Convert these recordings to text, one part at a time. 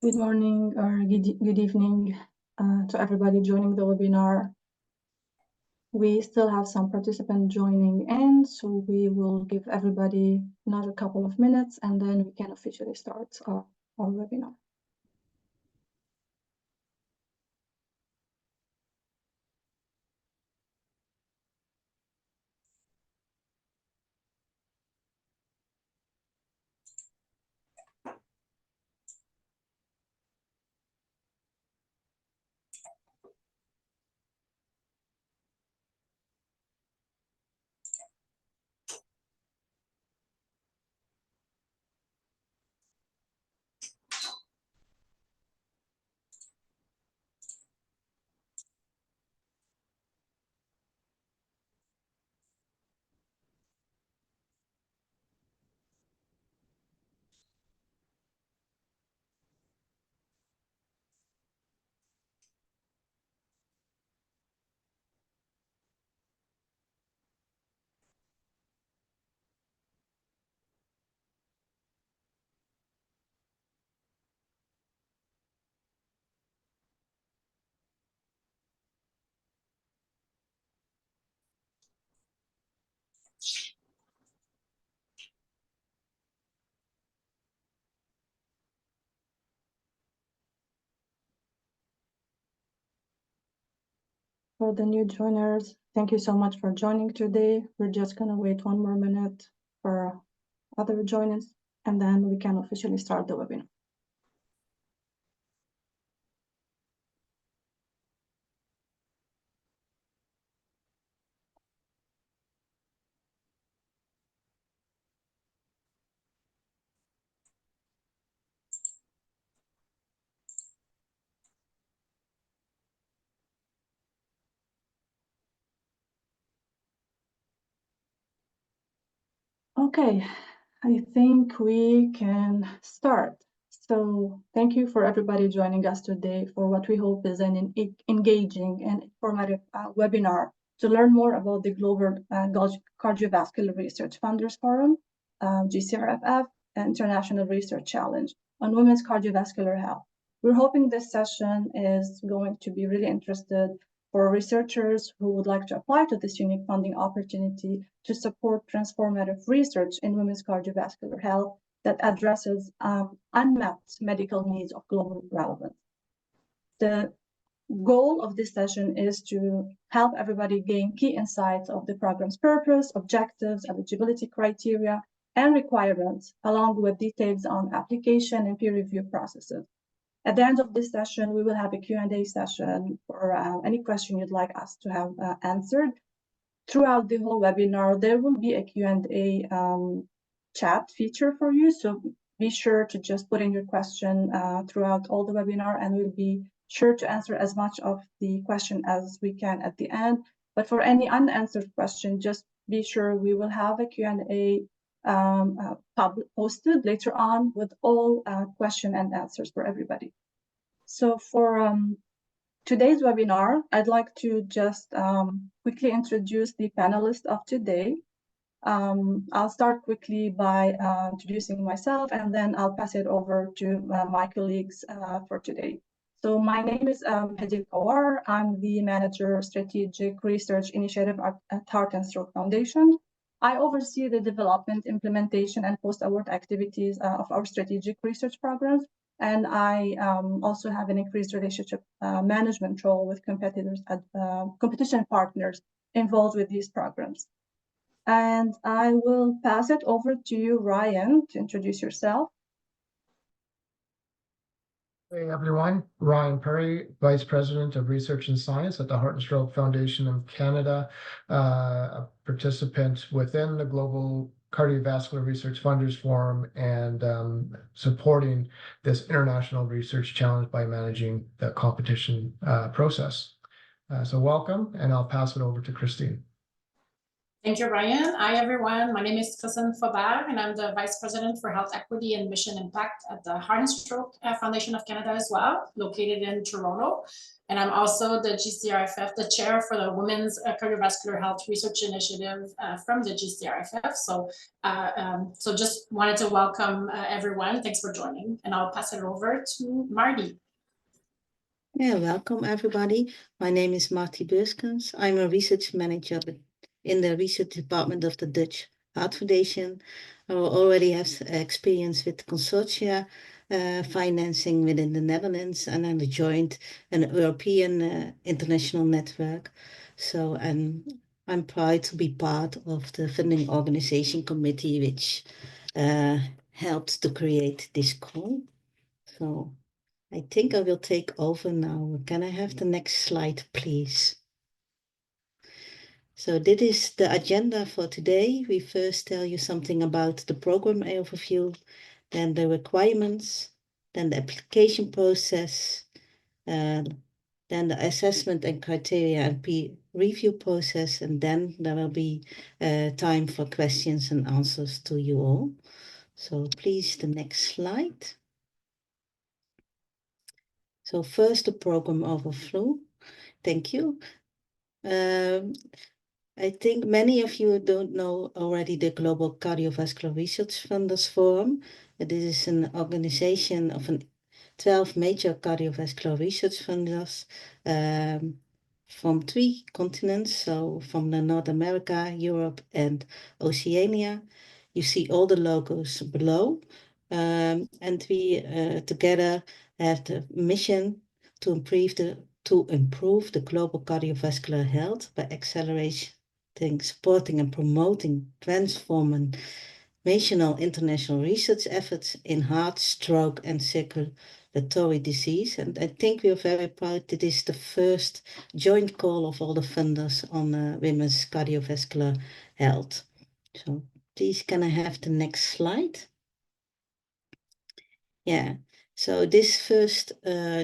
Good morning or good evening to everybody joining the webinar. We still have some participants joining in, so we will give everybody another couple of minutes and then we can officially start our webinar. For the new joiners, thank you so much for joining today. We're just going to wait one more minute for other joiners and then we can officially start the webinar. Okay, I think we can start. So thank you for everybody joining us today for what we hope is an engaging and informative webinar to learn more about the Global Cardiovascular Research Funders Forum, GCRFF, International Research Challenge on Women's Cardiovascular Health. We're hoping this session is going to be really interested for researchers who would like to apply to this unique funding opportunity to support transformative research in women's cardiovascular health that addresses unmet medical needs of global relevance. The goal of this session is to help everybody gain key insights of the program's purpose, objectives, eligibility criteria, and requirements, along with details on application and peer review processes. At the end of this session, we will have a Q&A session for any question you'd like us to have answered. Throughout the whole webinar, there will be a Q&A chat feature for you, so be sure to just put in your question throughout all the webinar, and we'll be sure to answer as much of the question as we can at the end. But for any unanswered question, just be sure we will have a Q&A posted later on with all question and answers for everybody. So for today's webinar, I'd like to just quickly introduce the panelists of today. I'll start quickly by introducing myself, and then I'll pass it over to my colleagues for today. So my name is Hadid Kawar. I'm the Manager of Strategic Research Initiative at Heart and Stroke Foundation. I oversee the development, implementation, and post-award activities of our strategic research programs. And I also have an increased relationship management role with competition partners involved with these programs. And I will pass it over to you, Ryan, to introduce yourself. Hey everyone, Ryan Perry, Vice President of Research and Science at the Heart and Stroke Foundation of Canada, a participant within the Global Cardiovascular Research Funders Forum, and supporting this international research challenge by managing the competition process. So welcome, and I'll pass it over to Christine. Thank you, Ryan. Hi, everyone. My name is Christine Faubert, and I'm the Vice President for Health Equity and Mission Impact at the Heart and Stroke Foundation of Canada as well, located in Toronto. And I'm also the GCRFF, the chair for the Women's Cardiovascular Health Research Initiative from the GCRFF. So just wanted to welcome everyone. Thanks for joining. And I'll pass it over to Marty. Yeah, welcome everybody. My name is Marty Beurskens. I'm a research manager in the research department of the Dutch Heart Foundation. I already have experience with consortia financing within the Netherlands, and I joined an European international network. So I'm proud to be part of the funding organization committee, which helped to create this call. So I think I will take over now. Can I have the next slide, please? So this is the agenda for today. We first tell you something about the program overview, then the requirements, then the application process, then the assessment and criteria and peer review process, and then there will be time for questions and answers to you all. So please, the next slide. So first, the program overview. Thank you. I think many of you don't know already the Global Cardiovascular Research Funders Forum. This is an organization of 12 major cardiovascular research funders from 3 continents, so from the North America, Europe, and Oceania. You see all the logos below. And we together have the mission to improve the global cardiovascular health by accelerating, supporting, and promoting transformational international research efforts in heart, stroke, and circulatory disease. And I think we are very proud that this is the first joint call of all the funders on women's cardiovascular health. So please, can I have the next slide? Yeah. So this first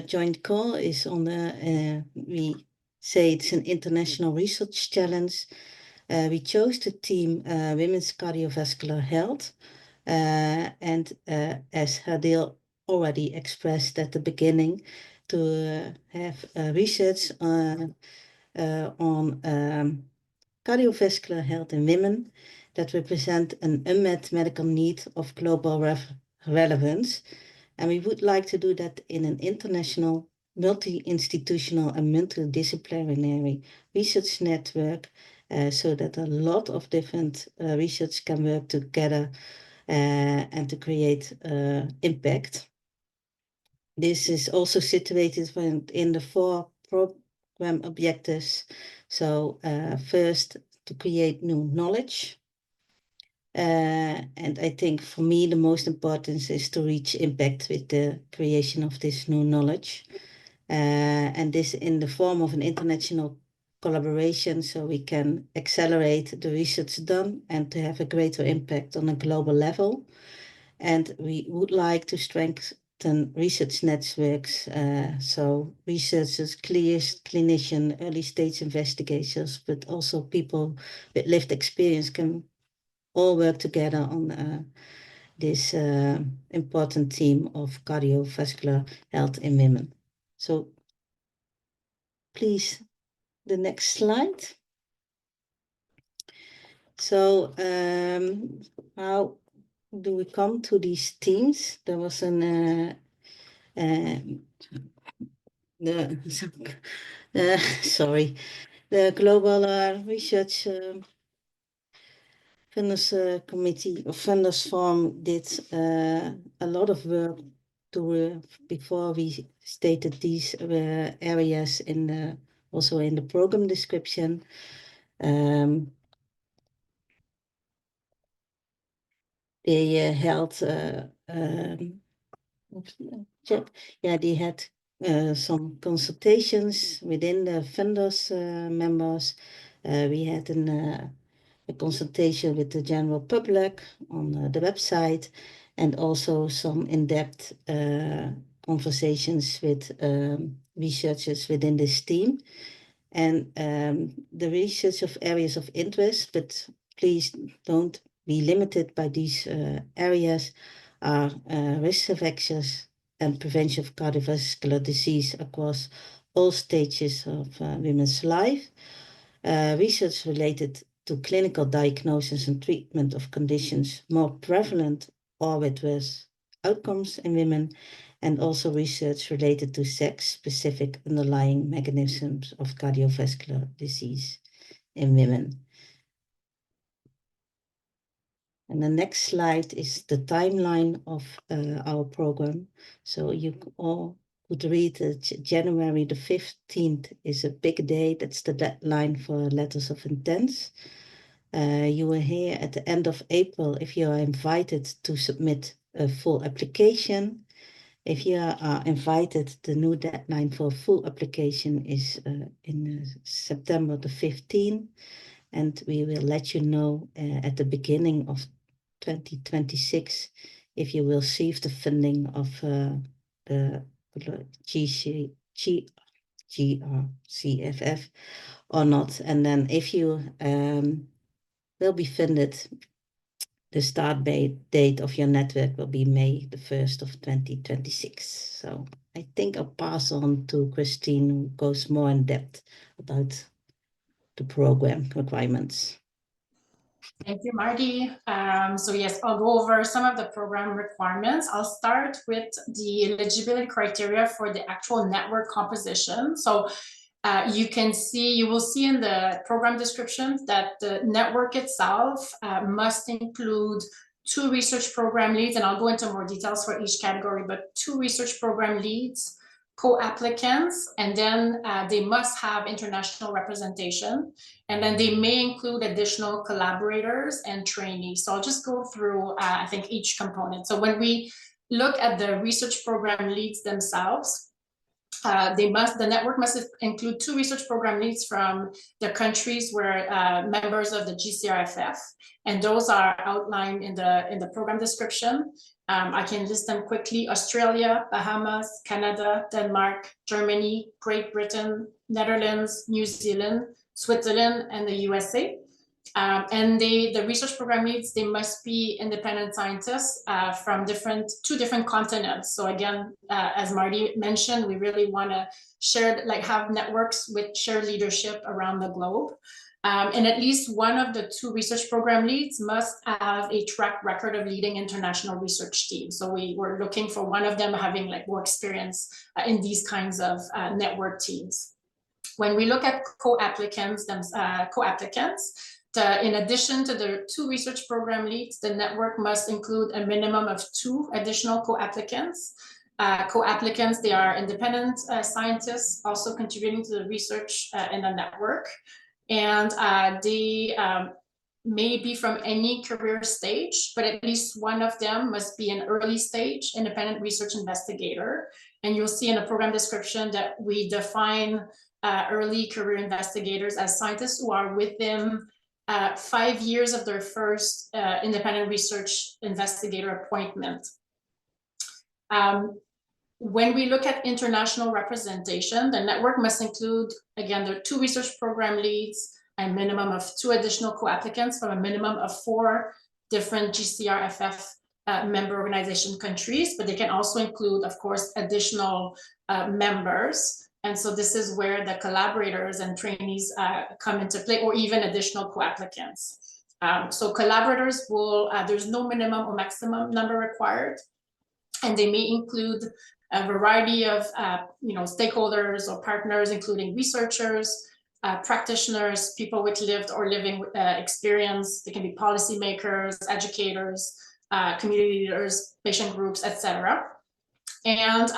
joint call is on the, we say it's an international research challenge. We chose the theme Women's Cardiovascular Health. And as Hadil already expressed at the beginning, to have research on cardiovascular health in women that represent an unmet medical need of global relevance. And we would like to do that in an international, multi-institutional and multidisciplinary research network so that a lot of different research can work together and to create impact. This is also situated in the 4 program objectives. So first, to create new knowledge. And I think for me, the most important is to reach impact with the creation of this new knowledge. And this in the form of an international collaboration, so we can accelerate the research done and to have a greater impact on a global level. And we would like to strengthen research networks, so researchers, clinicians, early stage investigators, but also people with lived experience can all work together on this important theme of cardiovascular health in women. So please, the next slide. So how do we come to these themes? There was the Global Research Funders Committee or Funders Forum did a lot of work to before we stated these areas in also in the program description. They held they had some consultations within the funders members. We had a consultation with the general public on the website, and also some in-depth conversations with researchers within this team. And the research of areas of interest, but please don't be limited by these areas, are risk factors and prevention of cardiovascular disease across all stages of women's life, research related to clinical diagnosis and treatment of conditions more prevalent or with worse outcomes in women, and also research related to sex-specific underlying mechanisms of cardiovascular disease in women. And the next slide is the timeline of our program. So you all could read that January the 15th is a big day. That's the deadline for letters of intent. You will hear at the end of April if you are invited to submit a full application. If you are invited, the new deadline for a full application is in September the 15th. And we will let you know at the beginning of 2026 if you will receive the funding of the GCRFF or not. And then if you will be funded, the start date of your network will be May the 1st of 2026. So I think I'll pass on to Christine, who goes more in depth about the program requirements. Thank you, Marty. So yes, I'll go over some of the program requirements. I'll start with the eligibility criteria for the actual network composition. So you will see in the program description that the network itself must include 2 research program leads, and I'll go into more details for each category, but 2 research program leads, co-applicants, and then they must have international representation, and then they may include additional collaborators and trainees. So I'll just go through, I think, each component. So when we look at the research program leads themselves, the network must include 2 research program leads from the countries where members of the GCRFF, and those are outlined in the program description. I can list them quickly: Australia, Bahamas, Canada, Denmark, Germany, Great Britain, Netherlands, New Zealand, Switzerland, and the USA. And the research program leads, they must be independent scientists from 2 different continents. So again, as Marty mentioned, we really want to have networks with shared leadership around the globe. And at least one of the 2 research program leads must have a track record of leading international research teams. So we were looking for one of them having more experience in these kinds of network teams. When we look at co-applicants, in addition to the 2 research program leads, the network must include a minimum of 2 additional co-applicants. Co-applicants, they are independent scientists also contributing to the research in the network. And they may be from any career stage, but at least one of them must be an early stage independent research investigator. And you'll see in the program description that we define early career investigators as scientists who are within 5 years of their first independent research investigator appointment. When we look at international representation, the network must include, again, the 2 research program leads, a minimum of 2 additional co-applicants from a minimum of 4 different GCRFF member organization countries, but they can also include, of course, additional members. And so this is where the collaborators and trainees come into play, or even additional co-applicants. So collaborators there's no minimum or maximum number required, and they may include a variety of stakeholders or partners, including researchers, practitioners, people with lived or living experience. They can be policymakers, educators, community leaders, patient groups, etc. And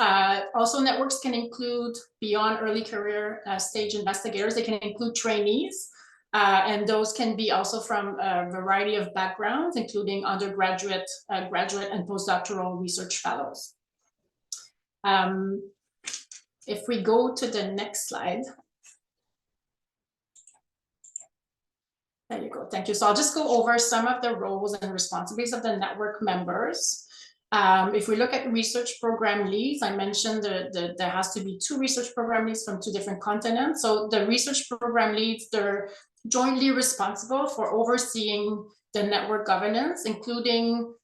also networks can include, beyond early career stage investigators, they can include trainees. And those can be also from a variety of backgrounds, including undergraduate, graduate, and postdoctoral research fellows. If we go to the next slide. There you go, thank you. So I'll just go over some of the roles and responsibilities of the network members. If we look at research program leads, I mentioned there has to be 2 research program leads from 2 different continents. So the research program leads, they're jointly responsible for overseeing the network governance, including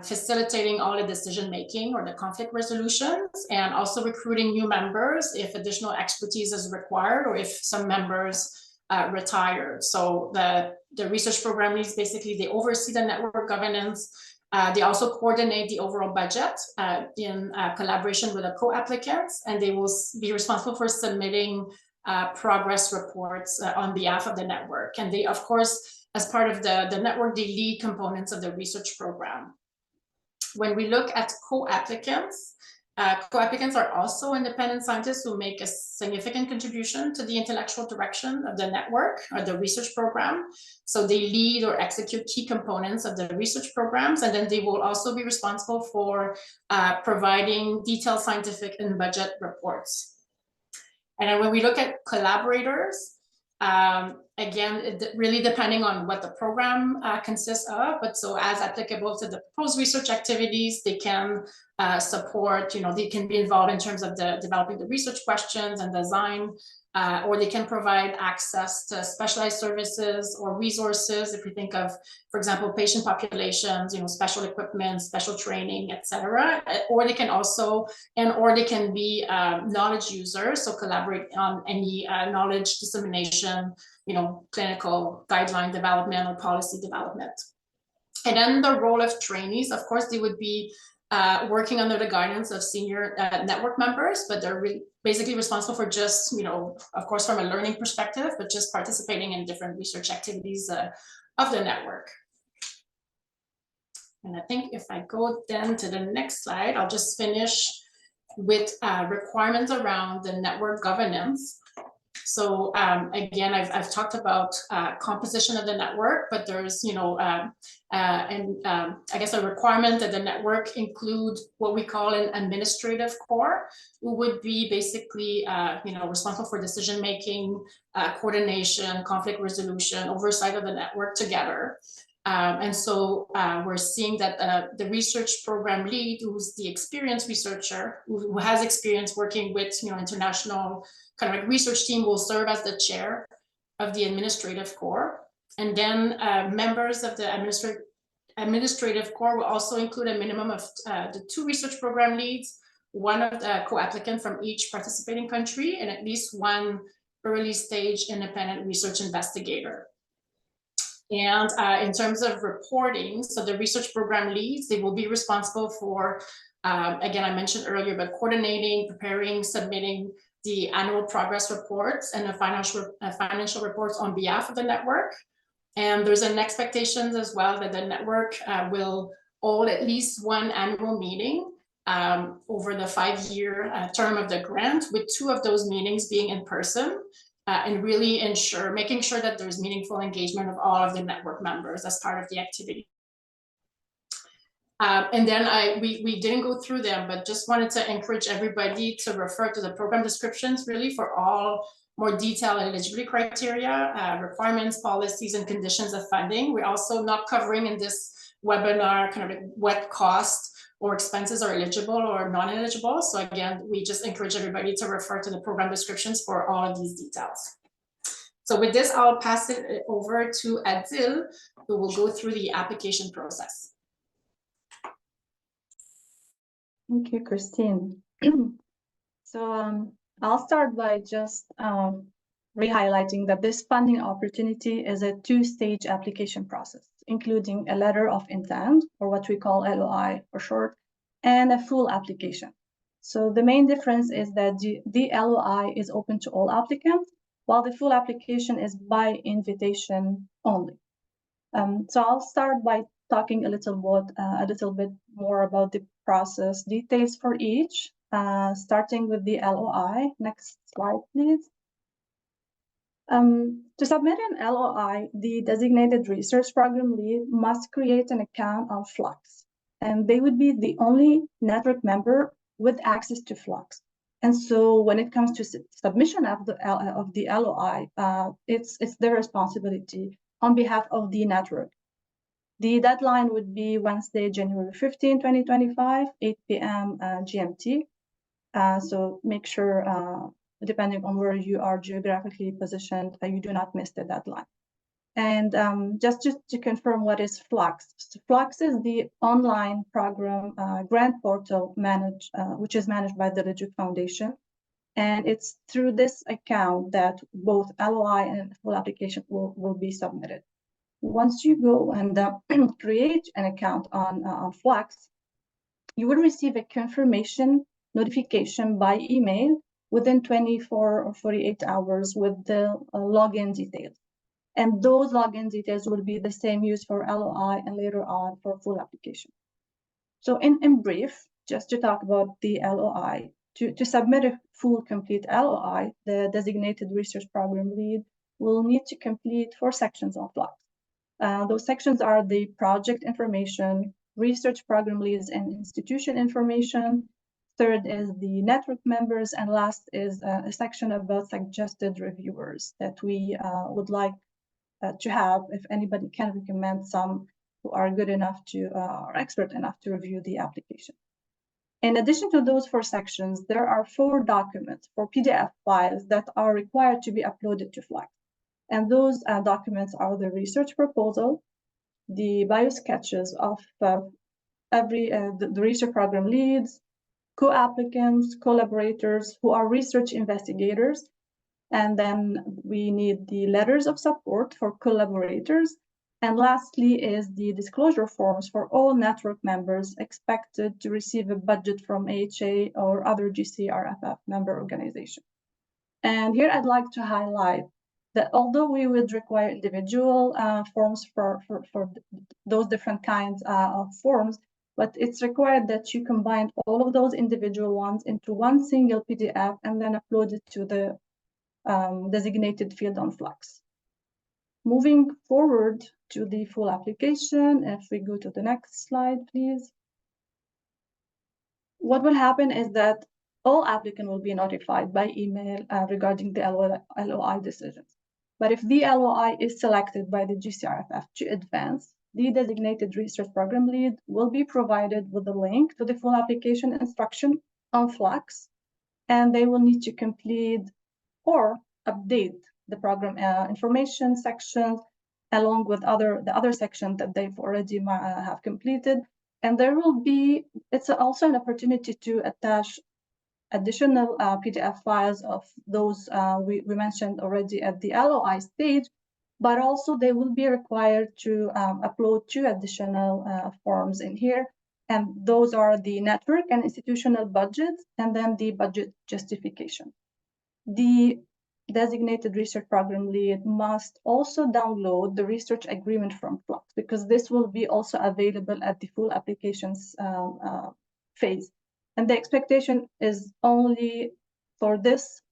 facilitating all the decision-making or the conflict resolutions, and also recruiting new members if additional expertise is required or if some members retired. So the research program leads, basically, they oversee the network governance. They also coordinate the overall budget in collaboration with the co-applicants, and they will be responsible for submitting progress reports on behalf of the network. And they, of course, as part of the network, they lead components of the research program. When we look at co-applicants are also independent scientists who make a significant contribution to the intellectual direction of the network or the research program. So they lead or execute key components of the research programs, and then they will also be responsible for providing detailed scientific and budget reports. And then when we look at collaborators, again, really depending on what the program consists of, but so as applicable to the proposed research activities, they can support, they can be involved in terms of developing the research questions and design, or they can provide access to specialized services or resources. If we think of, for example, patient populations, special equipment, special training, etc. Or they can also, or they can be knowledge users, so collaborate on any knowledge dissemination, clinical guideline development or policy development. And then the role of trainees, of course, they would be working under the guidance of senior network members, but they're basically responsible for just, of course, from a learning perspective, but just participating in different research activities of the network. And I think if I go then to the next slide, I'll just finish with requirements around the network governance. So again, I've talked about composition of the network, but there's, I guess a requirement that the network include what we call an administrative core, who would be basically, responsible for decision-making, coordination, conflict resolution, oversight of the network together. And so we're seeing that the research program lead, who's the experienced researcher, who has experience working with international kind of research team, will serve as the chair of the administrative core. And then members of the administrative core will also include a minimum of the 2 research program leads, 1 of the co-applicant from each participating country, and at least 1 early stage independent research investigator. And in terms of reporting, so the research program leads, they will be responsible for, again, I mentioned earlier, but coordinating, preparing, submitting the annual progress reports and the financial reports on behalf of the network. And there's an expectation as well that the network will hold at least 1 annual meeting over the 5-year term of the grant, with 2 of those meetings being in person. And really making sure that there's meaningful engagement of all of the network members as part of the activity. And then we didn't go through them, but just wanted to encourage everybody to refer to the program descriptions really for all more detailed eligibility criteria, requirements, policies, and conditions of funding. We're also not covering in this webinar kind of what costs or expenses are eligible or non-eligible. So again, we just encourage everybody to refer to the program descriptions for all of these details. So with this, I'll pass it over to Adil, who will go through the application process. Thank you, Christine. So I'll start by just re-highlighting that this funding opportunity is a 2-stage application process, including a letter of intent, or what we call LOI for short, and a full application. So the main difference is that the LOI is open to all applicants, while the full application is by invitation only. So I'll start by talking a little bit more about the process details for each, starting with the LOI. Next slide, please. To submit an LOI, the designated research program lead must create an account on Flux, and they would be the only network member with access to Flux. And so when it comes to submission of the LOI, it's their responsibility on behalf of the network. The deadline would be Wednesday, January 15, 2025, 8 p.m. GMT. So make sure, depending on where you are geographically positioned, you do not miss the deadline. And just to confirm, what is Flux? Flux is the online program grant portal which is managed by the Legit Foundation. And it's through this account that both LOI and full application will be submitted. Once you go and create an account on Flux, you will receive a confirmation notification by email within 24 or 48 hours with the login details. And those login details will be the same used for LOI and later on for full application. So in brief, just to talk about the LOI, to submit a full complete LOI, the designated research program lead will need to complete 4 sections on Flux. Those sections are the project information, research program leads and institution information. Third is the network members, and last is a section about suggested reviewers that we would like to have, if anybody can recommend some who are good enough to or expert enough to review the application. In addition to those 4 sections, there are 4 documents, 4 PDF files that are required to be uploaded to Flux. And those documents are the research proposal, the biosketches of the research program leads, co-applicants, collaborators who are research investigators. And then we need the letters of support for collaborators. And lastly is the disclosure forms for all network members expected to receive a budget from AHA or other GCRFF member organization. And here I'd like to highlight that although we would require individual forms for those different kinds of forms, but it's required that you combine all of those individual ones into one single PDF and then upload it to the designated field on Flux. Moving forward to the full application, if we go to the next slide, please. What will happen is that all applicants will be notified by email regarding the LOI decisions. But if the LOI is selected by the GCRFF to advance, the designated research program lead will be provided with a link to the full application instruction on Flux, and they will need to complete or update the program information sections along with the other section that they've already have completed. And there will be, it's also an opportunity to attach additional PDF files of those we mentioned already at the LOI stage, but also they will be required to upload 2 additional forms in here. And those are the network and institutional budgets, and then the budget justification. The designated research program lead must also download the research agreement from Flux, because this will be also available at the full applications phase. And the expectation is only for this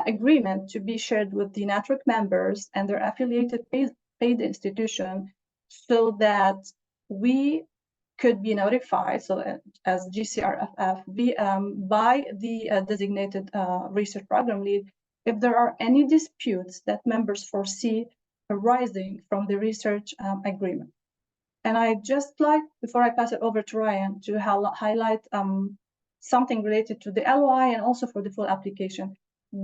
agreement to be shared with the network members and their affiliated paid institution, so that we could be notified, so as GCRFF, by the designated research program lead if there are any disputes that members foresee arising from the research agreement. And I just like, before I pass it over to Ryan, to highlight something related to the LOI and also for the full application.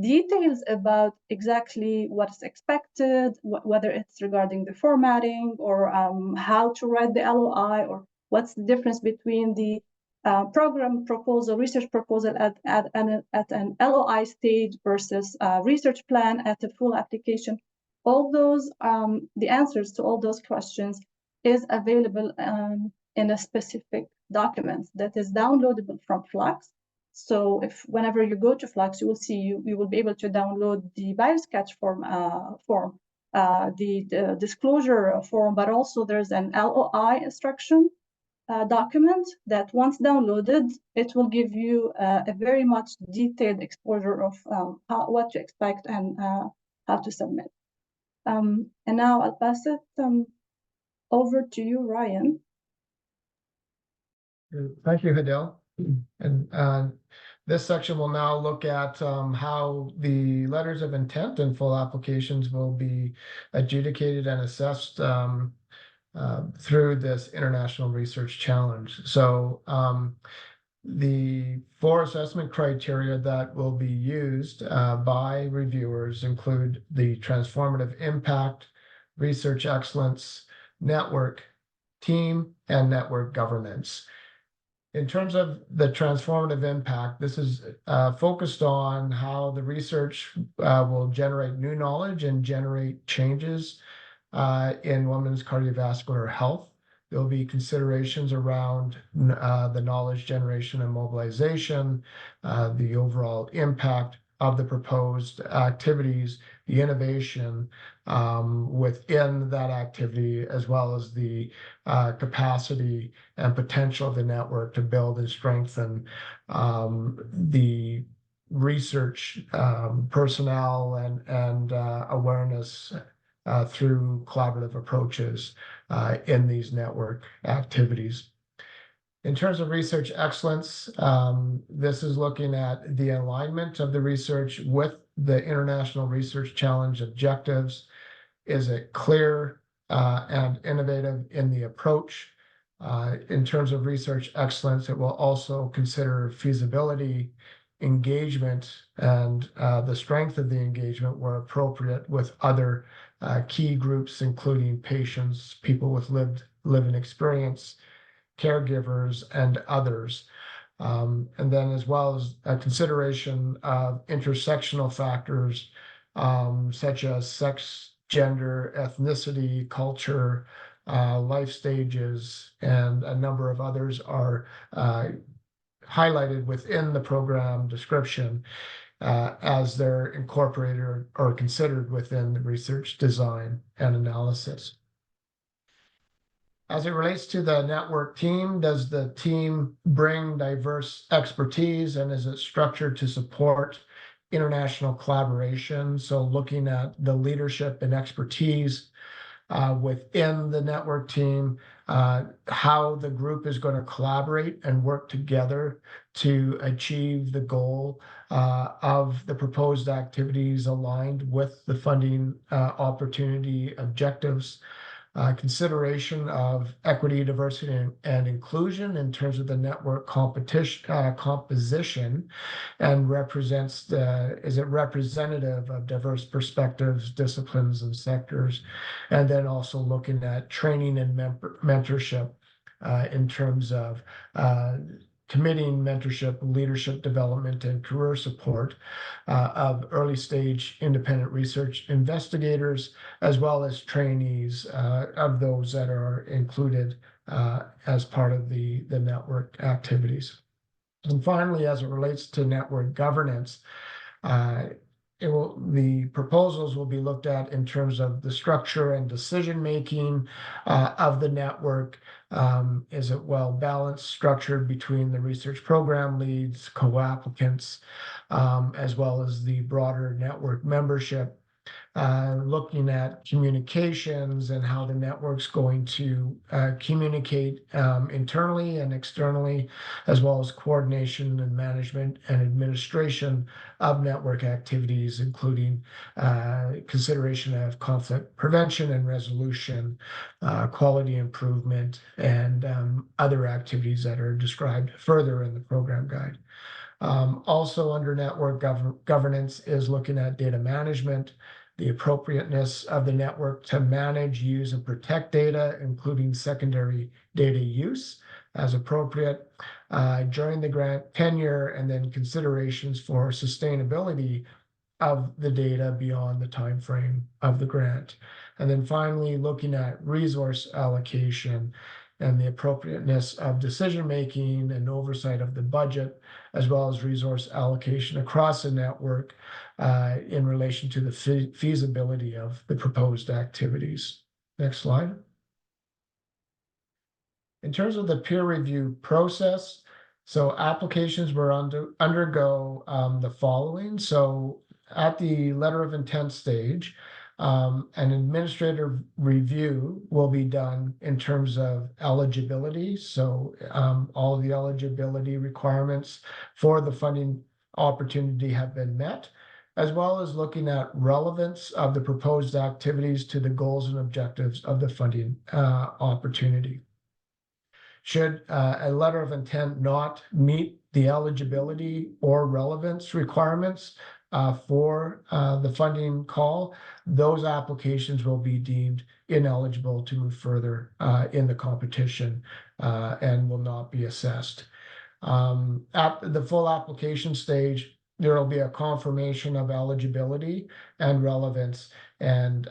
Details about exactly what's expected, whether it's regarding the formatting or how to write the LOI, or what's the difference between the program proposal, research proposal at an LOI stage versus research plan at a full application. All those, the answers to all those questions is available in a specific document that is downloadable from Flux. So if whenever you go to Flux, you will see you will be able to download the biosketch form, the disclosure form, but also there's an LOI instruction document that once downloaded, it will give you a very much detailed exposure of what to expect and how to submit. And now I'll pass it over to you, Ryan. Thank you, Hadel. And this section will now look at how the letters of intent and full applications will be adjudicated and assessed through this International Research Challenge. So the 4 assessment criteria that will be used by reviewers include the transformative impact, research excellence, network team, and network governance. In terms of the transformative impact, this is focused on how the research will generate new knowledge and generate changes in women's cardiovascular health. There'll be considerations around the knowledge generation and mobilization, the overall impact of the proposed activities, the innovation within that activity, as well as the capacity and potential of the network to build and strengthen the research personnel and awareness through collaborative approaches in these network activities. In terms of research excellence, this is looking at the alignment of the research with the International Research Challenge objectives. Is it clear and innovative in the approach? In terms of research excellence, it will also consider feasibility, engagement, and the strength of the engagement where appropriate with other key groups, including patients, people with lived experience, caregivers, and others. And then as well as a consideration of intersectional factors such as sex, gender, ethnicity, culture, life stages, and a number of others are highlighted within the program description as they're incorporated or considered within the research design and analysis. As it relates to the network team, does the team bring diverse expertise, and is it structured to support international collaboration? So looking at the leadership and expertise within the network team, how the group is going to collaborate and work together to achieve the goal of the proposed activities aligned with the funding opportunity objectives. Consideration of equity, diversity, and inclusion in terms of the network composition, and is it representative of diverse perspectives, disciplines, and sectors? And then also looking at training and mentorship in terms of committing mentorship, leadership development, and career support of early stage independent research investigators, as well as trainees of those that are included as part of the network activities. And finally, as it relates to network governance, the proposals will be looked at in terms of the structure and decision-making of the network. Is it well balanced, structured between the research program leads, co-applicants, as well as the broader network membership? Looking at communications and how the network's going to communicate internally and externally, as well as coordination and management and administration of network activities, including consideration of conflict prevention and resolution, quality improvement, and other activities that are described further in the program guide. Also under network governance is looking at data management, the appropriateness of the network to manage, use, and protect data, including secondary data use as appropriate during the grant tenure, and then considerations for sustainability of the data beyond the time frame of the grant. And then finally, looking at resource allocation and the appropriateness of decision-making and oversight of the budget, as well as resource allocation across the network in relation to the feasibility of the proposed activities. Next slide. In terms of the peer review process, so applications will undergo the following. So at the letter of intent stage, an administrative review will be done in terms of eligibility. So all of the eligibility requirements for the funding opportunity have been met, as well as looking at relevance of the proposed activities to the goals and objectives of the funding opportunity. Should a letter of intent not meet the eligibility or relevance requirements, for the funding call, those applications will be deemed ineligible to move further in the competition and will not be assessed. At the full application stage, there will be a confirmation of eligibility and relevance, and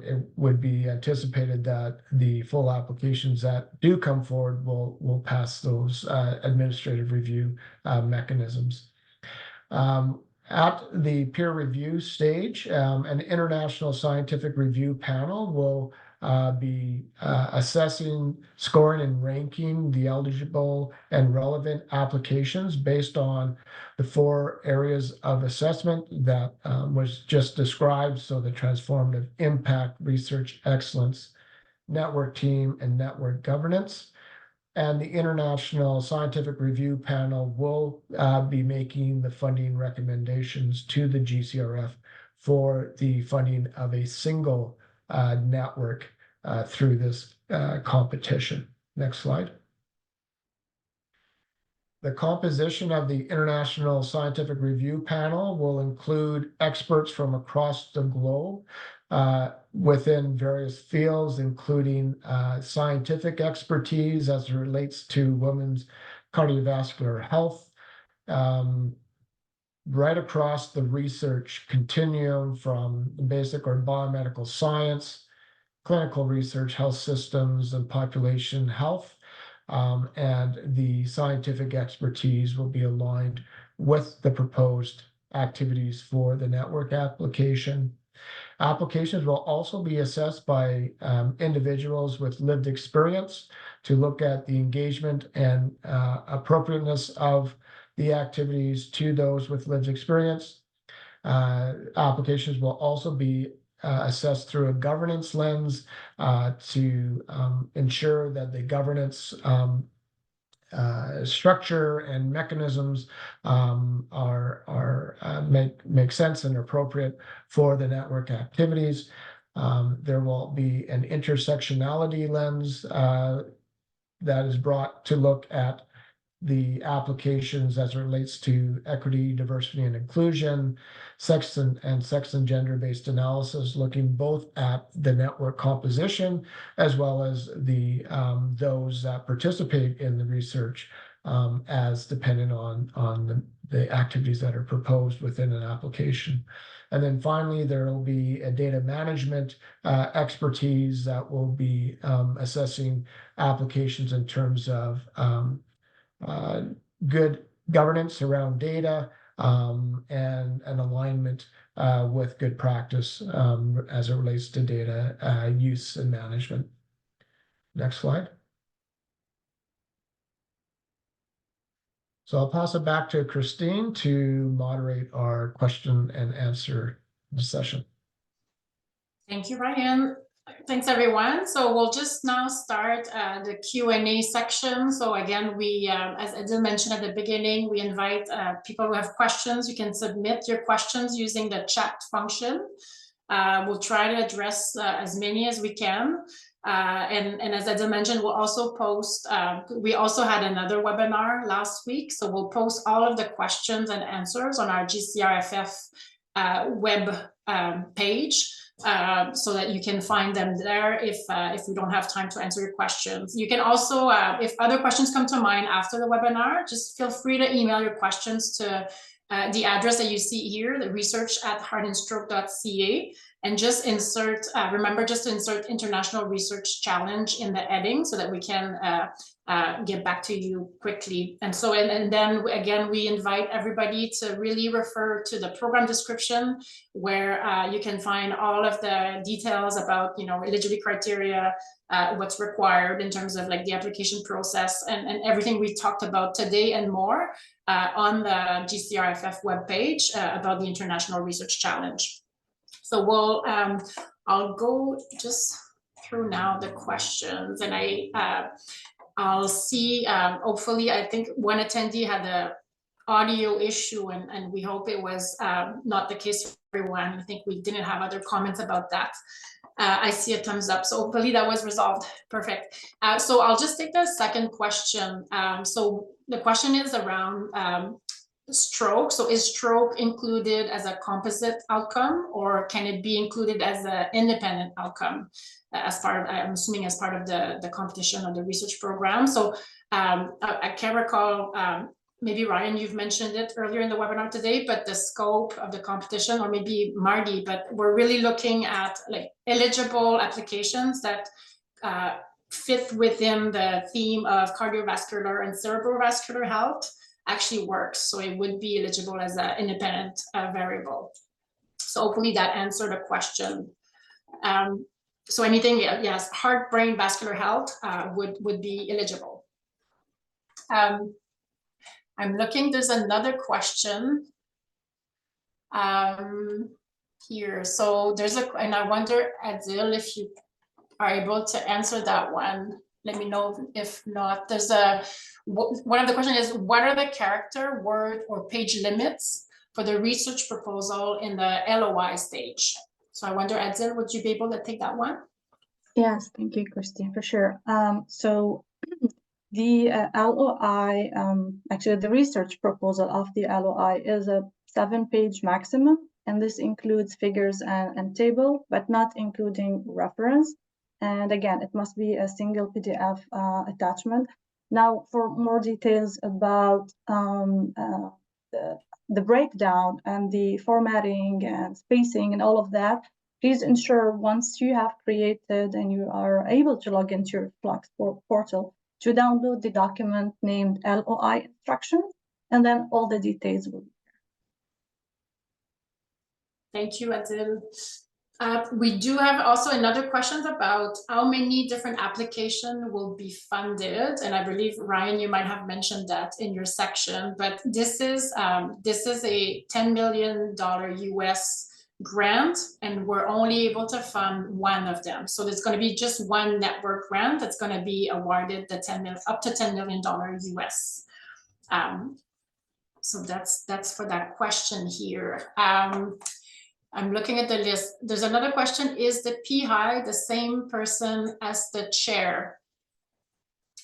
it would be anticipated that the full applications that do come forward will pass those administrative review mechanisms. At the peer review stage, an international scientific review panel will be assessing, scoring, and ranking the eligible and relevant applications based on the 4 areas of assessment that was just described. So the transformative impact, research excellence, network team, and network governance. And the International Scientific Review Panel will be making the funding recommendations to the GCRF for the funding of a single network through this competition. Next slide. The composition of the International Scientific Review Panel will include experts from across the globe within various fields, including scientific expertise as it relates to women's cardiovascular health, right across the research continuum from basic or biomedical science, clinical research, health systems, and population health. And the scientific expertise will be aligned with the proposed activities for the network application. Applications will also be assessed by individuals with lived experience to look at the engagement and appropriateness of the activities to those with lived experience. Applications will also be assessed through a governance lens to ensure that the governance structure and mechanisms make sense and appropriate for the network activities. There will be an intersectionality lens that is brought to look at the applications as it relates to equity, diversity, and inclusion, sex and gender-based analysis, looking both at the network composition as well as the those that participate in the research as dependent on the activities that are proposed within an application. And then finally, there will be a data management expertise that will be assessing applications in terms of good governance around data and an alignment with good practice as it relates to data use and management. Next slide. So I'll pass it back to Christine to moderate our question and answer session. Thank you, Ryan. Thanks, everyone. So we'll just now start the Q&A section. So again, we, as Adil mentioned at the beginning, we invite people who have questions. You can submit your questions using the chat function. We'll try to address as many as we can. And as Adil mentioned, we'll also post, we also had another webinar last week. So we'll post all of the questions and answers on our GCRFF web page. So that you can find them there if we don't have time to answer your questions. You can also, if other questions come to mind after the webinar, just feel free to email your questions to the address that you see here, the research@heartandstroke.ca, and just insert, remember just to insert International Research Challenge in the heading so that we can get back to you quickly. And so, and then again, we invite everybody to really refer to the program description where you can find all of the details about, you know, eligibility criteria, what's required in terms of like the application process and everything we talked about today and more on the GCRFF webpage about the International Research Challenge. So we'll, I'll go just through now the questions, and I'll see, hopefully, I think one attendee had an audio issue, and we hope it was not the case for everyone. I think we didn't have other comments about that. I see a thumbs up, so hopefully that was resolved. Perfect. So I'll just take the second question. So the question is around stroke. So is stroke included as a composite outcome, or can it be included as an independent outcome as part of, I'm assuming as part of the competition or the research program? So I can't recall, maybe Ryan, you've mentioned it earlier in the webinar today, but the scope of the competition, or maybe Marty, but we're really looking at like eligible applications that fit within the theme of cardiovascular and cerebrovascular health actually works. So it would be eligible as an independent variable. So hopefully that answered the question. So anything, yes, heart, brain, vascular health would be eligible. I'm looking, there's another question here. So there's and I wonder, Adil, if you are able to answer that one. Let me know if not. There's one of the questions is, what are the character, word, or page limits for the research proposal in the LOI stage? So I wonder, Adil, would you be able to take that one? Yes, thank you, Christine, for sure. So the LOI, actually the research proposal of the LOI is a 7-page maximum, and this includes figures and table, but not including reference. And again, it must be a single PDF attachment. Now, for more details about the breakdown and the formatting and spacing and all of that, please ensure once you have created and you are able to log into your Flux portal to download the document named LOI instructions, and then all the details will be there. Thank you, Adil. We do have also another question about how many different applications will be funded, and I believe Ryan, you might have mentioned that in your section. But this is a $10 million US grant, and we're only able to fund one of them. So there's going to be just one network grant that's going to be awarded the up to $10 million US. So that's for that question here. I'm looking at the list. There's another question, is the PI the same person as the chair?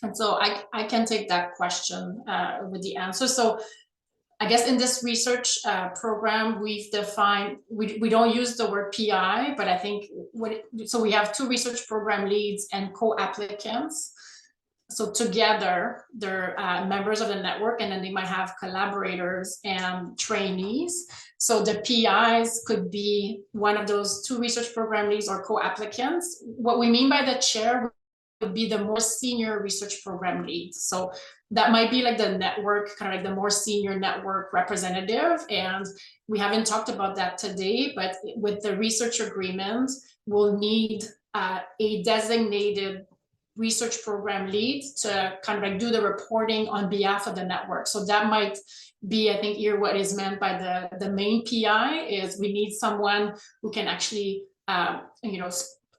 And so I can take that question with the answer. So I guess in this research program, we've defined, we don't use the word PI, but I think, so we have 2 research program leads and co-applicants. So together, they're members of the network, and then they might have collaborators and trainees. So the PIs could be one of those 2 research program leads or co-applicants. What we mean by the chair would be the more senior research program lead. So that might be like the network, kind of like the more senior network representative. And we haven't talked about that today, but with the research agreement, we'll need a designated research program lead to kind of like do the reporting on behalf of the network. So that might be, I think, here what is meant by the main PI is we need someone who can actually, you know,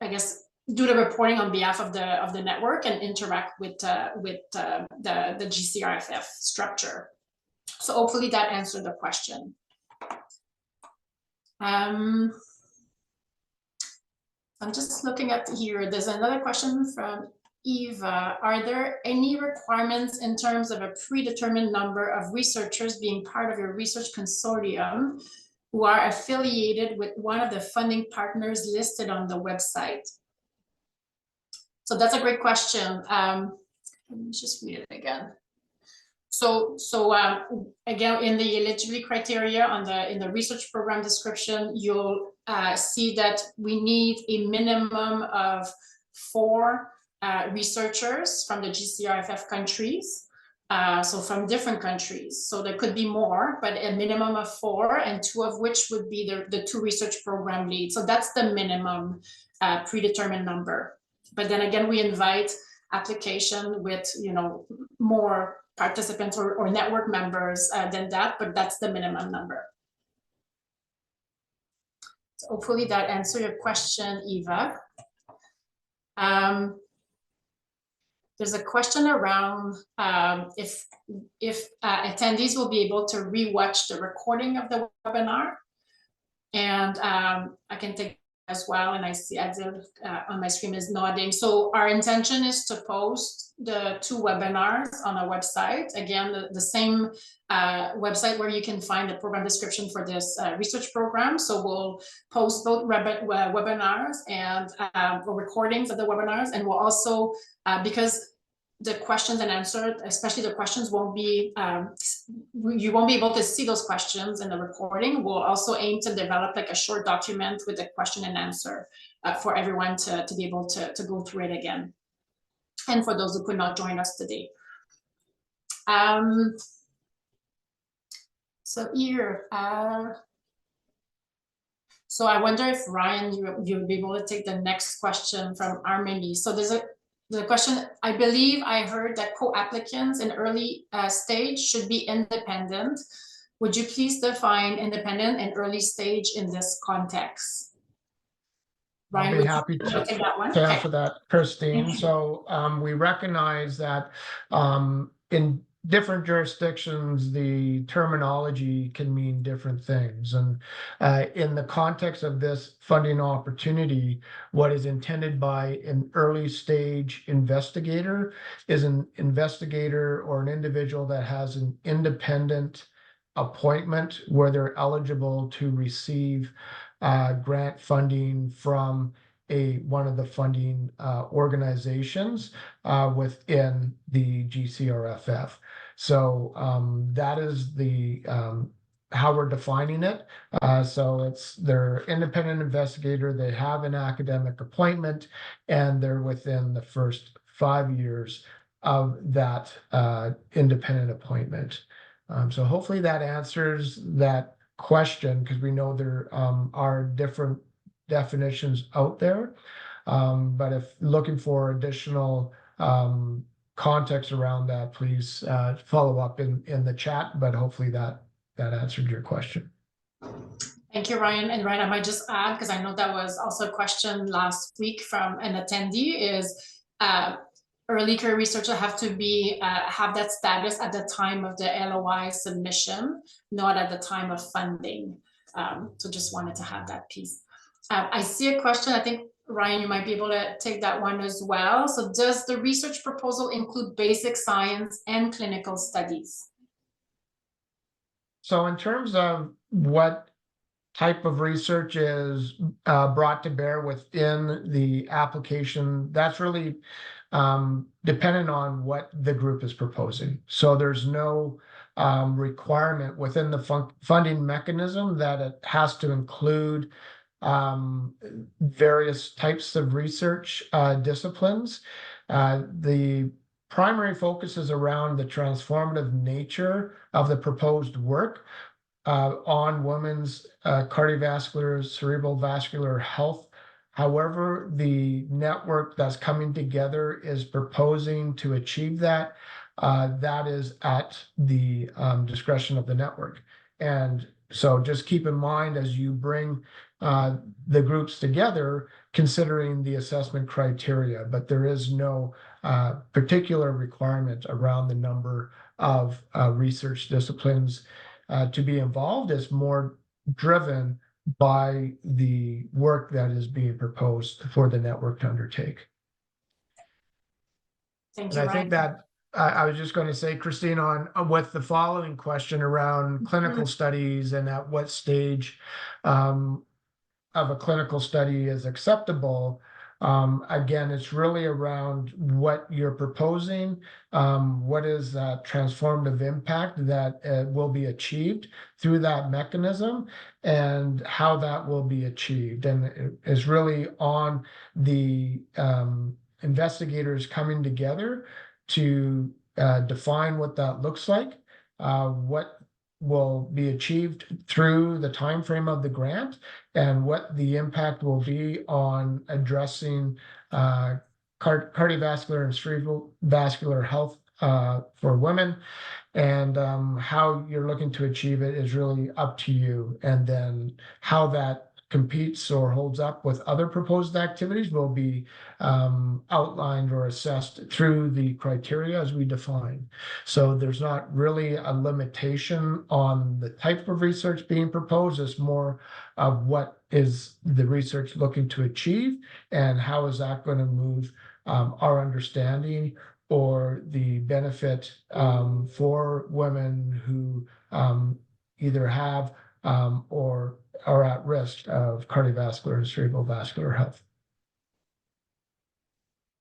I guess, do the reporting on behalf of the network and interact with the GCRFF structure. So hopefully that answered the question. I'm just looking at here. There's another question from Eva. Are there any requirements in terms of a predetermined number of researchers being part of your research consortium who are affiliated with one of the funding partners listed on the website? So that's a great question. Let me just read it again. So again, in the eligibility criteria in the research program description, you'll see that we need a minimum of 4 researchers from the GCRFF countries. So from different countries. So there could be more, but a minimum of 4, and 2 of which would be the 2 research program leads. So that's the minimum predetermined number. But then again, we invite application with, you know, more participants or network members than that, but that's the minimum number. So hopefully that answered your question, Eva. There's a question around if attendees will be able to rewatch the recording of the webinar. And I can take as well, and I see Adil on my screen is nodding. So our intention is to post the 2 webinars on our website. Again, the same website where you can find the program description for this research program. So we'll post both webinars and recordings of the webinars, and we'll also, because the questions and answers, especially the questions, won't be, you won't be able to see those questions in the recording. We'll also aim to develop like a short document with the question and answer for everyone to be able to go through it again. And for those who could not join us today. So here, so I wonder if Ryan, you'll be able to take the next question from Armeni. So there's the question, I believe I heard that co-applicants in early stage should be independent. Would you please define independent and early stage in this context? Ryan, I'll be happy to take that one? answer that, Christine. So we recognize that in different jurisdictions, the terminology can mean different things. And in the context of this funding opportunity, what is intended by an early stage investigator is an investigator or an individual that has an independent appointment where they're eligible to receive grant funding from one of the funding organizations within the GCRFF. So that is the how we're defining it. So they're independent investigator, they have an academic appointment, and they're within the first 5 years of that independent appointment. So hopefully that answers that question, because we know there are different definitions out there. But if looking for additional context around that, please follow up in the chat, but hopefully that answered your question. Thank you, Ryan. And Ryan, I might just add, because I know that was also a question last week from an attendee, is early career researchers have to be have that status at the time of the LOI submission, not at the time of funding. So just wanted to have that piece. I see a question. I think, Ryan, you might be able to take that one as well. So does the research proposal include basic science and clinical studies? So in terms of what type of research is brought to bear within the application, that's really dependent on what the group is proposing. So there's no requirement within the funding mechanism that it has to include various types of research disciplines. The primary focus is around the transformative nature of the proposed work on women's cardiovascular, cerebral vascular health. However, the network that's coming together is proposing to achieve that. That is at the discretion of the network. And so just keep in mind as you bring the groups together, considering the assessment criteria, but there is no particular requirement around the number of research disciplines to be involved. It's more driven by the work that is being proposed for the network to undertake. Thank you, and I think that I was just going to say, Christine, on with the following question around clinical studies and at what stage of a clinical study is acceptable. Again, it's really around what you're proposing, what is that transformative impact that will be achieved through that mechanism, and how that will be achieved. And it's really on the investigators coming together to define what that looks like, what will be achieved through the time frame of the grant, and what the impact will be on addressing cardiovascular and cerebral vascular health for women. And how you're looking to achieve it is really up to you. And then how that competes or holds up with other proposed activities will be outlined or assessed through the criteria as we define. So there's not really a limitation on the type of research being proposed. It's more of what is the research looking to achieve, and how is that going to move our understanding or the benefit for women who either have or are at risk of cardiovascular and cerebrovascular health.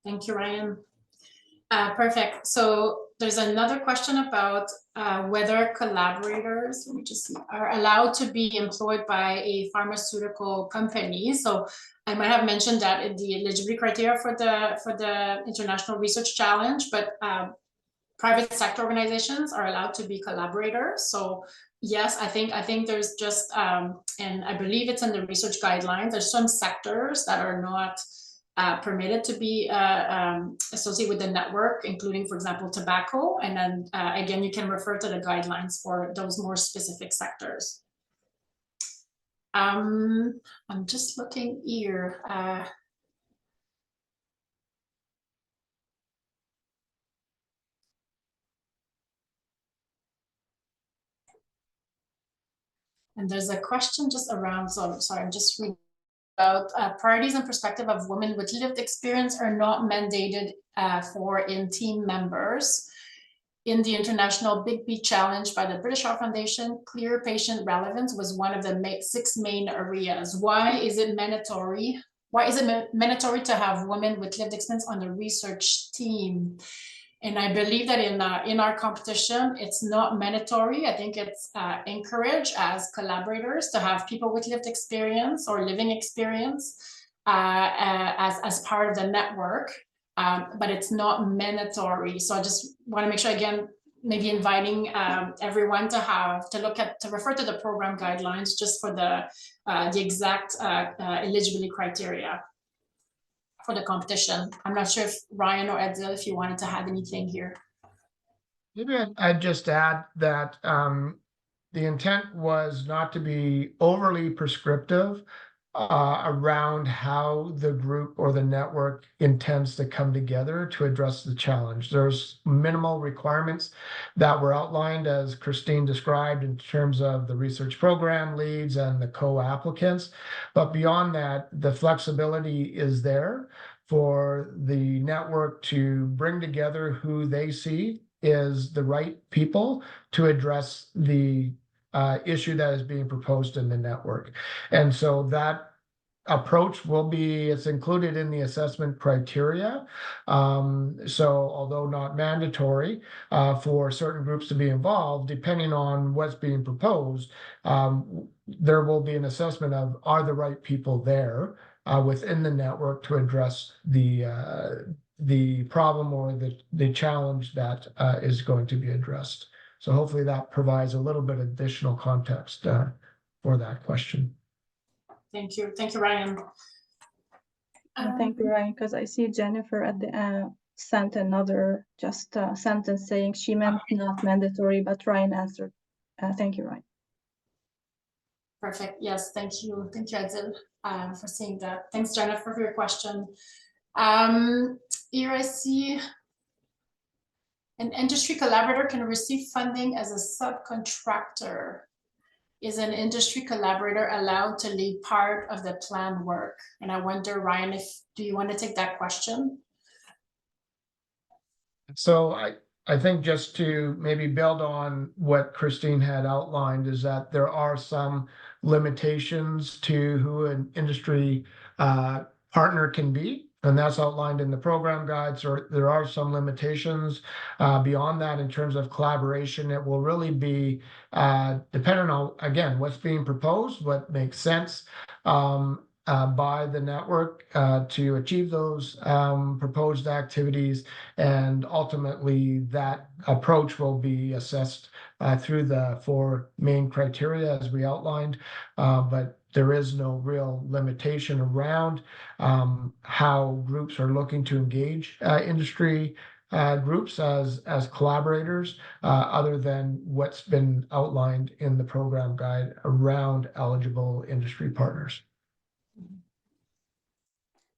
Thank you, Ryan. Perfect. So there's another question about whether collaborators, let me just see, are allowed to be employed by a pharmaceutical company. So I might have mentioned that in the eligibility criteria for the International Research Challenge, but private sector organizations are allowed to be collaborators. So yes, I think there's just, and I believe it's in the research guidelines, there's some sectors that are not permitted to be associated with the network, including, for example, tobacco. And then again, you can refer to the guidelines for those more specific sectors. I'm just looking here. And there's a question just around, so sorry, I'm just reading about priorities and perspective of women with lived experience are not mandated for in team members. In the International Big B Challenge by the British Heart Foundation, clear patient relevance was one of the 6 main areas. Why is it mandatory? Why is it mandatory to have women with lived experience on the research team? And I believe that in our competition, it's not mandatory. I think it's encouraged as collaborators to have people with lived experience or living experience as part of the network, but it's not mandatory. So I just want to make sure, again, maybe inviting everyone to refer to the program guidelines just for the exact eligibility criteria for the competition. I'm not sure if Ryan or Edil, if you wanted to add anything here. Maybe I'd just add that the intent was not to be overly prescriptive around how the group or the network intends to come together to address the challenge. There's minimal requirements that were outlined, as Christine described, in terms of the research program leads and the co-applicants. But beyond that, the flexibility is there for the network to bring together who they see is the right people to address the issue that is being proposed in the network. And so that approach it's included in the assessment criteria. So although not mandatory for certain groups to be involved, depending on what's being proposed, there will be an assessment of are the right people there within the network to address the problem or the challenge that is going to be addressed. So hopefully that provides a little bit of additional context for that question. Thank you, Ryan. Thank you, Ryan, because I see Jennifer at the end sent another sentence saying she meant not mandatory, but Ryan answered. Thank you, Ryan. Perfect. Yes, thank you, Edil, for seeing that. Thanks, Jennifer, for your question. Here I see an industry collaborator can receive funding as a subcontractor. Is an industry collaborator allowed to lead part of the planned work? And I wonder, Ryan, do you want to take that question? So I think just to maybe build on what Christine had outlined is that there are some limitations to who an industry partner can be. And that's outlined in the program guides, or there are some limitations beyond that in terms of collaboration. It will really be dependent on, again, what's being proposed, what makes sense by the network to achieve those proposed activities. And ultimately, that approach will be assessed through the 4 main criteria as we outlined. But there is no real limitation around how groups are looking to engage industry groups as collaborators, other than what's been outlined in the program guide around eligible industry partners.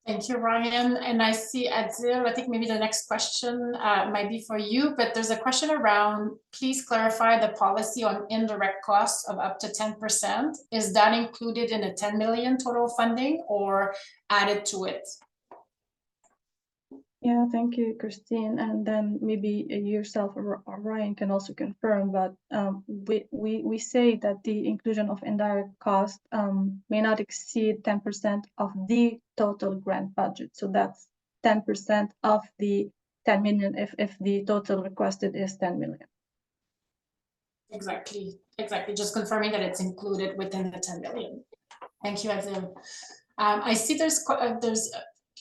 Thank you, Ryan. And I see Adil, I think maybe the next question might be for you, but there's a question around, please clarify the policy on indirect costs of up to 10%. Is that included in the 10 million total funding or added to it? Yeah, thank you, Christine. And then maybe yourself or Ryan can also confirm, but we say that the inclusion of indirect cost may not exceed 10% of the total grant budget. So that's 10% of the 10 million if the total requested is 10 million. Exactly. Just confirming that it's included within the 10 million. Thank you, Adil. I see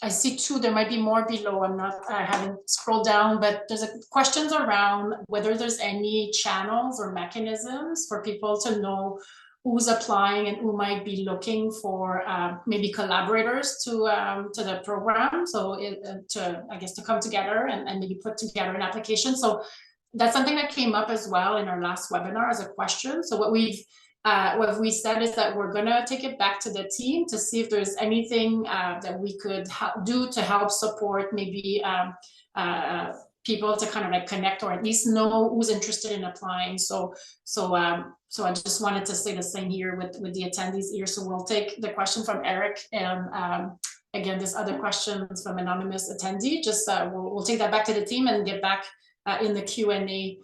I see two, there might be more below. I haven't scrolled down, but there's questions around whether there's any channels or mechanisms for people to know who's applying and who might be looking for maybe collaborators to the program. So I guess to come together and maybe put together an application. So that's something that came up as well in our last webinar as a question. So what we said is that we're gonna take it back to the team to see if there's anything that we could do to help support maybe people to kind of like connect or at least know who's interested in applying. So I just wanted to say the same here with the attendees here. So we'll take the question from Eric and again, this other questions from anonymous attendee. Just we'll take that back to the team and get back in the Q&A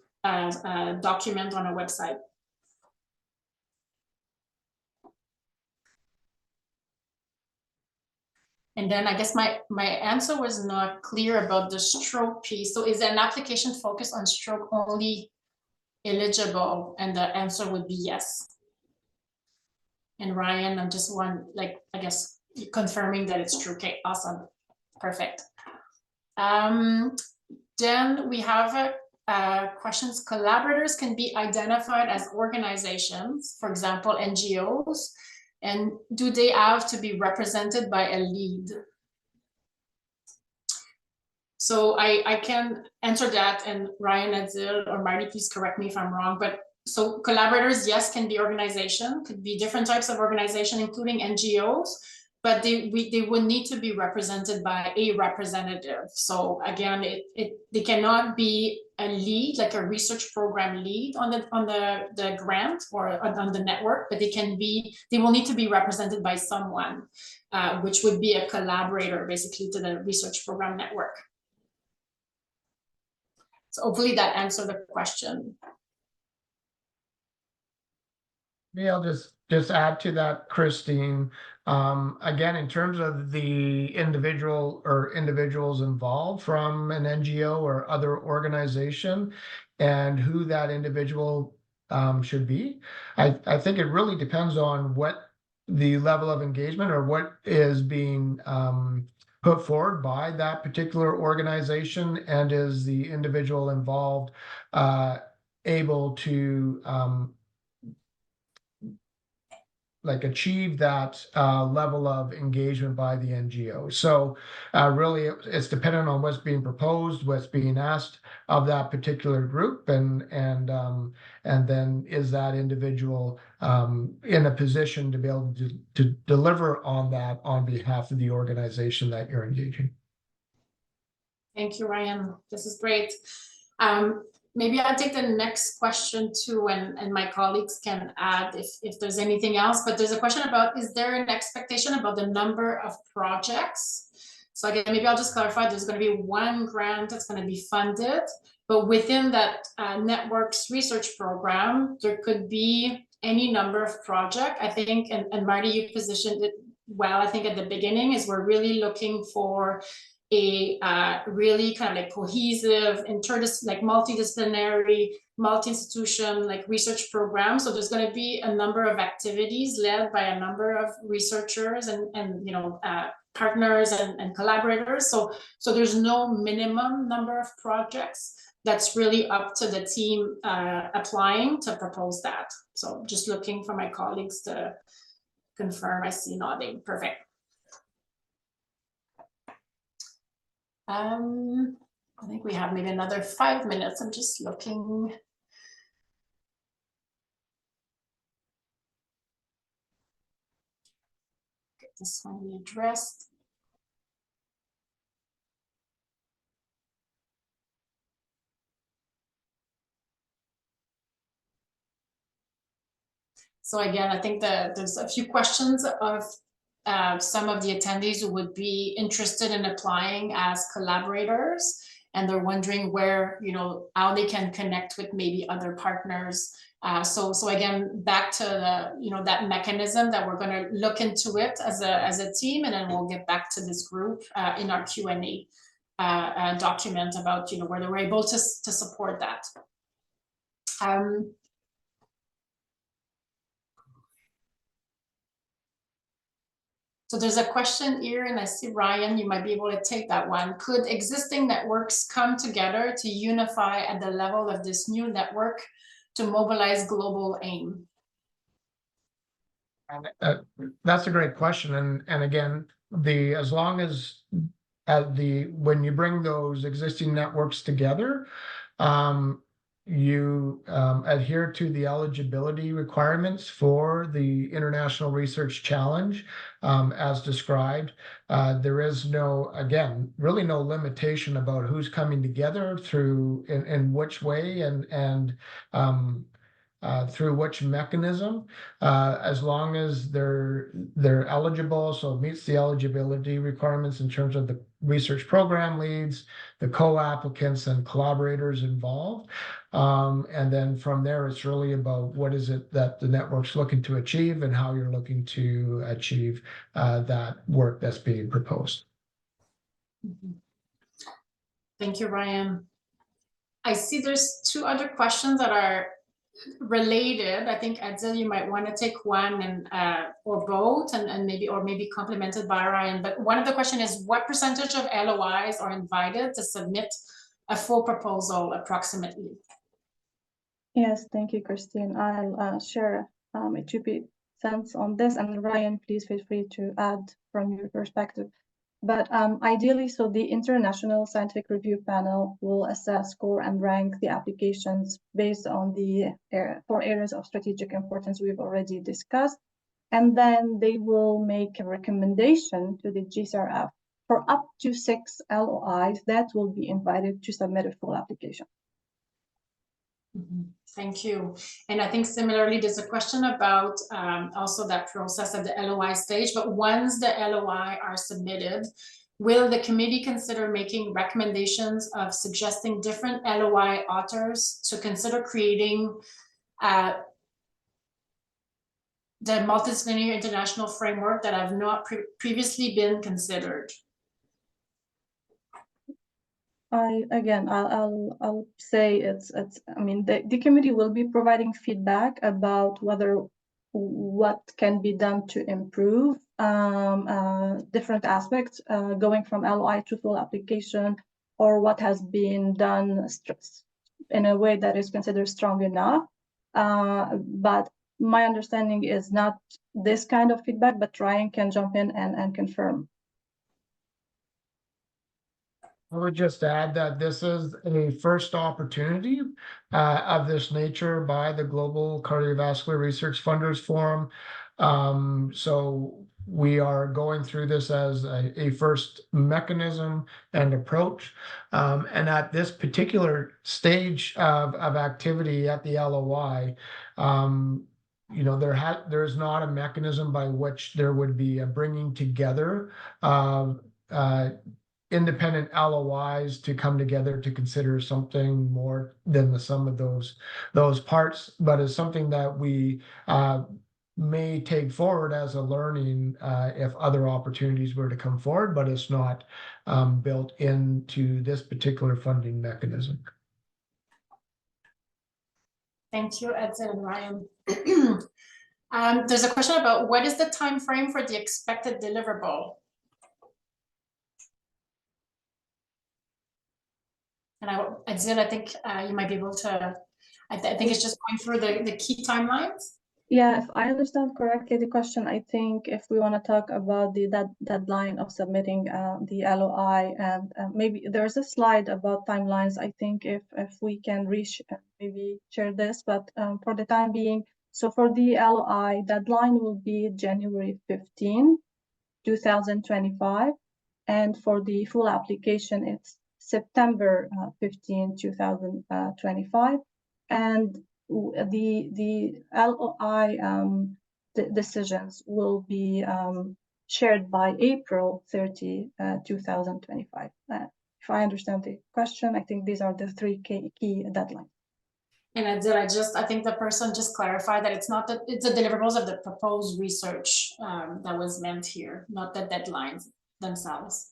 document on our website. And then I guess my answer was not clear about the stroke piece. So is an application focused on stroke only eligible? And the answer would be yes. And Ryan, I'm just I guess confirming that it's true. Okay, awesome. Perfect. Then we have questions. Collaborators can be identified as organizations, for example, NGOs. And do they have to be represented by a lead? So I can answer that, and Ryan, Adil, or Marty, please correct me if I'm wrong. But so collaborators, yes, can be organization, could be different types of organization, including NGOs, but they would need to be represented by a representative. So again, they cannot be a lead, like a research program lead on the grant or on the network, but they will need to be represented by someone, which would be a collaborator basically to the research program network. So hopefully that answered the question. Yeah, I'll just add to that, Christine. Again, in terms of the individual or individuals involved from an NGO or other organization and who that individual should be, I think it really depends on what the level of engagement or what is being put forward by that particular organization, and is the individual involved able to achieve that level of engagement by the NGO. So really it's dependent on what's being proposed, what's being asked of that particular group, and then is that individual in a position to be able to deliver on that on behalf of the organization that you're engaging. Thank you, Ryan. This is great. Maybe I'll take the next question too, and my colleagues can add if there's anything else. But there's a question about, is there an expectation about the number of projects? So again, maybe I'll just clarify, there's going to be one grant that's going to be funded, but within that network's research program, there could be any number of projects. I think, and Marty, you positioned it well, I think at the beginning, is we're really looking for a really kind of like cohesive, multidisciplinary, multi-institution research program. So there's going to be a number of activities led by a number of researchers and partners and collaborators. So there's no minimum number of projects. That's really up to the team applying to propose that. So just looking for my colleagues to confirm. I see nodding. Perfect. I think we have maybe another 5 minutes. I'm just looking. Get this one addressed. So again, I think that there's a few questions of some of the attendees who would be interested in applying as collaborators, and they're wondering where, how they can connect with maybe other partners. So again, back to the, that mechanism that we're going to look into it as a team, and then we'll get back to this group in our Q&A document about, whether we're able to support that. So there's a question here, and I see Ryan, you might be able to take that one. Could existing networks come together to unify at the level of this new network to mobilize global aim? That's a great question. And again, as long as when you bring those existing networks together, you adhere to the eligibility requirements for the International Research Challenge as described. There is really no limitation about who's coming together through in which way and through which mechanism, as long as they're eligible, so it meets the eligibility requirements in terms of the research program leads, the co-applicants and collaborators involved. And then from there, it's really about what is it that the network's looking to achieve and how you're looking to achieve that work that's being proposed. Thank you, Ryan. I see there's two other questions that are related. I think Adzil, you might want to take one and or both, and maybe complemented by Ryan. But one of the question is, what percentage of LOIs are invited to submit a full proposal approximately? Yes, thank you, Christine. I'll share a 2 cents on this, and Ryan, please feel free to add from your perspective. But ideally, so the International Scientific Review Panel will assess, score, and rank the applications based on the 4 areas of strategic importance we've already discussed. And then they will make a recommendation to the GCRF for up to 6 LOIs that will be invited to submit a full application. Thank you. And I think similarly, there's a question about also that process at the LOI stage, but once the LOI are submitted, will the committee consider making recommendations of suggesting different LOI authors to consider creating the multidisciplinary international framework that have not previously been considered? I'll say I mean, the committee will be providing feedback about what can be done to improve different aspects going from LOI to full application, or what has been done in a way that is considered strong enough. But my understanding is not this kind of feedback, but Ryan can jump in and confirm. I would just add that this is a first opportunity of this nature by the Global Cardiovascular Research Funders Forum. So we are going through this as a first mechanism and approach. And at this particular stage of activity at the LOI, there's not a mechanism by which there would be a bringing together of independent LOIs to come together to consider something more than the sum of those parts, but it's something that we may take forward as a learning if other opportunities were to come forward, but it's not built into this particular funding mechanism. Thank you, Edzard and Ryan. There's a question about what is the time frame for the expected deliverable? And Adzil, I think you might be able to, I think it's just going through the key timelines. Yeah, if I understand correctly the question, I think if we want to talk about that deadline of submitting the LOI, and maybe there's a slide about timelines. I think if we can maybe share this, but for the time being, so for the LOI, deadline will be January 15, 2025, and for the full application, it's September 15, 2025, and the LOI decisions will be shared by April 30, 2025. If I understand the question, I think these are the three key deadlines. And I think the person just clarified that it's not that it's the deliverables of the proposed research that was meant here, not the deadlines themselves.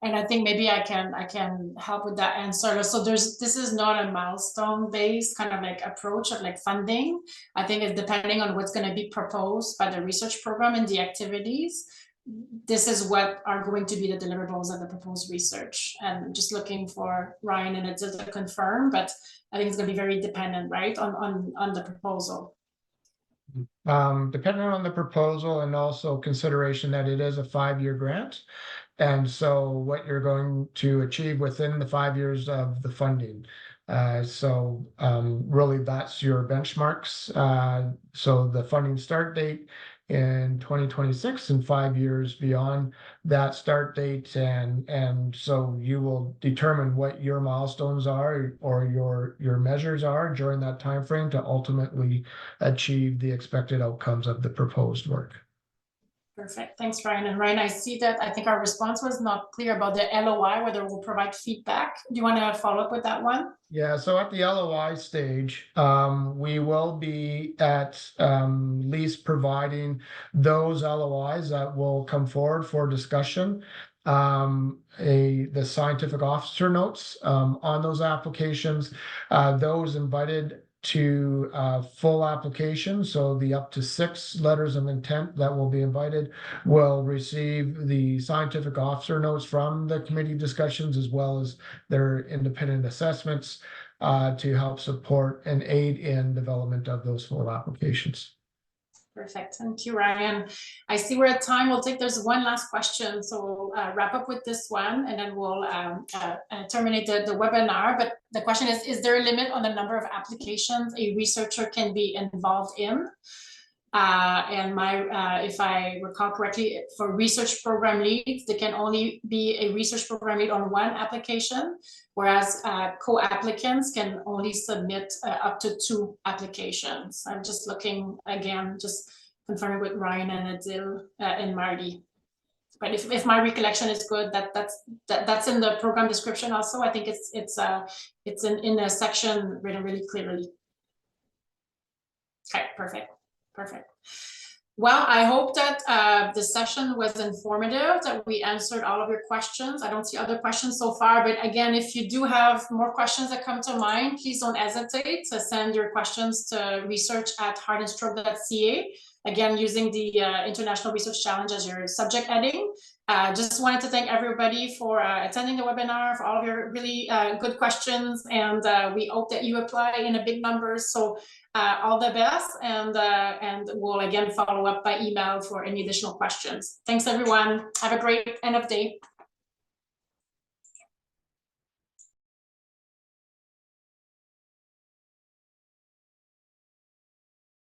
And I think maybe I can help with that answer. So this is not a milestone based kind of like approach of like funding. I think it's depending on what's going to be proposed by the research program and the activities. This is what are going to be the deliverables of the proposed research. And just looking for Ryan and Adil to confirm, but I think it's going to be very dependent, right, on the proposal. Depending on the proposal and also consideration that it is a 5-year grant. And so what you're going to achieve within the 5 years of the funding. Really that's your benchmarks. So the funding start date in 2026 and 5 years beyond that start date. And so you will determine what your milestones are or your measures are during that time frame to ultimately achieve the expected outcomes of the proposed work. Perfect. Thanks, Ryan. And Ryan, I see that I think our response was not clear about the LOI, whether we'll provide feedback. Do you want to follow up with that one? Yeah, so at the LOI stage, we will be at least providing those LOIs that will come forward for discussion. The scientific officer notes on those applications, those invited to full application, so the up to 6 letters of intent that will be invited will receive the scientific officer notes from the committee discussions as well as their independent assessments to help support and aid in development of those full applications. Perfect. Thank you, Ryan. I see we're at time. There's one last question. So we'll wrap up with this one and then we'll terminate the webinar. But the question is there a limit on the number of applications a researcher can be involved in? If I recall correctly, for research program leads, there can only be a research program lead on 1 application, whereas co-applicants can only submit up to 2 applications. I'm just looking again, just confirming with Ryan and Adil and Marty. But if my recollection is good, that's in the program description also. I think it's in a section written really clearly. Okay, perfect. Perfect. Well, I hope that the session was informative, that we answered all of your questions. I don't see other questions so far, but again, if you do have more questions that come to mind, please don't hesitate to send your questions to research@heartandstroke.ca. Again, using the International Research Challenge as your subject heading. Just wanted to thank everybody for attending the webinar, for all of your really good questions, and we hope that you apply in a big numbers. So all the best, and we'll again follow up by email for any additional questions. Thanks, everyone. Have a great end of day.